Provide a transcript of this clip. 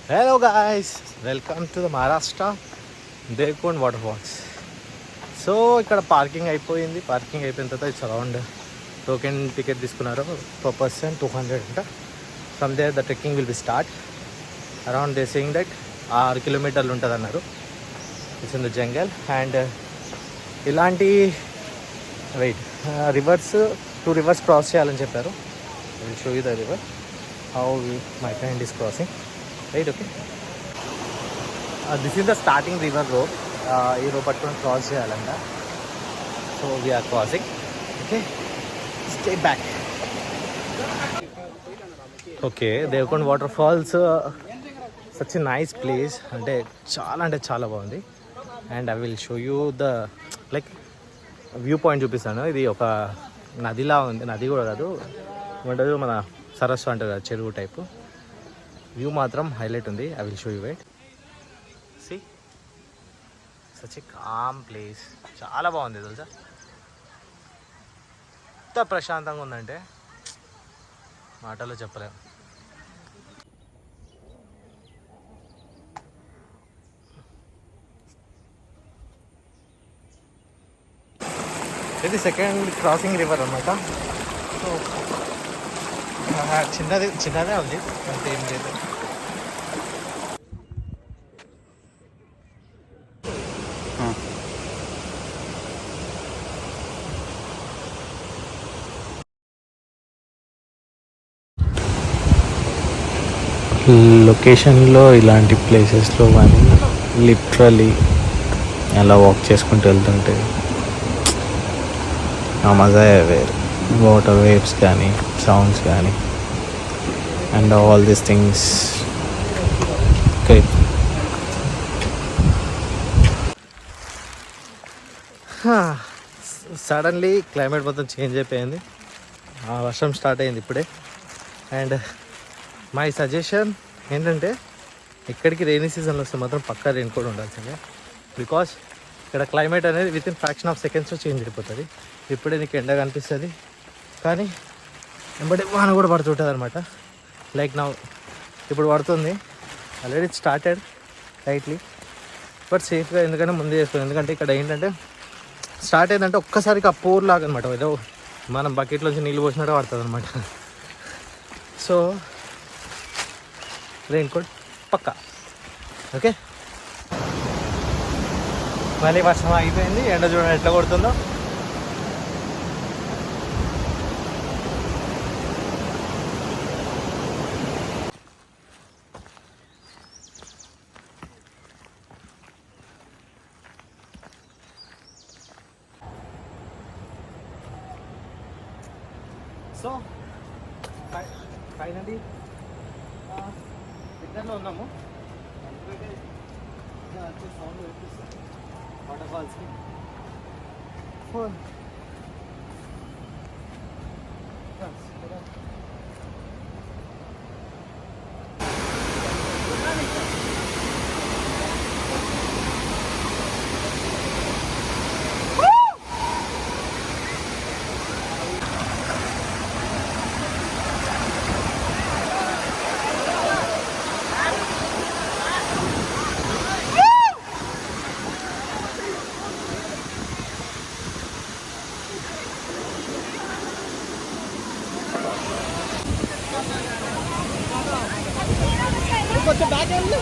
Hello guys, welcome to the Maharashtra Devkund Waterfalls. So ఇక్కడ parking అయిపోయింది. Parking అయిపోయిన తర్వాత ఇట్స్ అరౌండ్ టోకెన్ టికెట్ తీసుకున్నారు per person 200 అంట. From there the trekking will be start. Around they saying that 6 కిలోమీటర్లు ఉంటుంది అన్నారు. It's in the jungle and ఇలాంటి రివర్స్ 2 రివర్స్ క్రాస్ చేయాలని చెప్పారు. I will show you the river how my friend is crossing. Right, okay. This is the starting river road. ఈ road పట్టుకొని cross చేయాలంట. So we are crossing. Okay, stay back. Okay, Devkund waterfalls such nice place. అంటే చాలా బాగుంది. And I will show you the like view point చూపిస్తాను. ఇది ఒక నదిలా ఉంది. నది కూడా కాదు, ఏమంటారు మన సరస్సు అంటారు కదా, చెరువు టైపు. వ్యూ మాత్రం హైలైట్ ఉంది. I will show you wait. See such a calm place. చాలా బాగుంది తెలుసా. ఎంత ప్రశాంతంగా ఉందంటే మాటల్లో చెప్పలేము. ఇది సెకండ్ క్రాసింగ్ రివర్ అన్నమాట. సో చిన్నదే ఉంది, అంత ఏం లేదు. లొకేషన్లో ఇలాంటి ప్లేసెస్లో కానీ లిటరలీ అలా వాక్ చేసుకుంటూ వెళ్తుంటే ఆ మజా వేరు. వాటర్ వేవ్స్ కానీ సౌండ్స్ కానీ and all these things. Okay, suddenly climate మొత్తం చేంజ్ అయిపోయింది. వర్షం స్టార్ట్ అయింది ఇప్పుడే. అండ్ మై సజెషన్ ఏంటంటే ఇక్కడికి రెయినీ సీజన్లో వస్తే మాత్రం పక్కా రెయిన్ కోట్ ఉండాల్సిందే. బికాస్ ఇక్కడ క్లైమేట్ అనేది వితిన్ ఫ్రాక్షన్ ఆఫ్ సెకండ్స్లో చేంజ్ అయిపోతుంది. ఇప్పుడే నీకు ఎండ కనిపిస్తుంది, కానీ వెంబడి వాన కూడా పడుతుంటుంది అనమాట. లైక్ నా ఇప్పుడు పడుతుంది. ఆల్రెడీ స్టార్టెడ్ లైట్లీ, బట్ సేఫ్గా ఎందుకంటే ముందే చేసుకోవాలి. ఎందుకంటే ఇక్కడ ఏంటంటే స్టార్ట్ అయిందంటే ఒక్కసారికి ఆ పోర్ లాగా అనమాట, ఏదో మనం బకెట్లోంచి నీళ్ళు పోసినట్టు పడుతుంది అనమాట. సో రెయిన్ కోట్ పక్కా. ఓకే, మళ్ళీ వర్షం ఆగిపోయింది. ఎండ చూడండి ఎట్లా కొడుతుందో. సో ఫైనలీ దగ్గరలో ఉన్నాము. వచ్చే సౌండ్ వినిపిస్తుంది వాటర్ ఫాల్స్కి. కొంచెం బ్యాక్ వెళ్ళి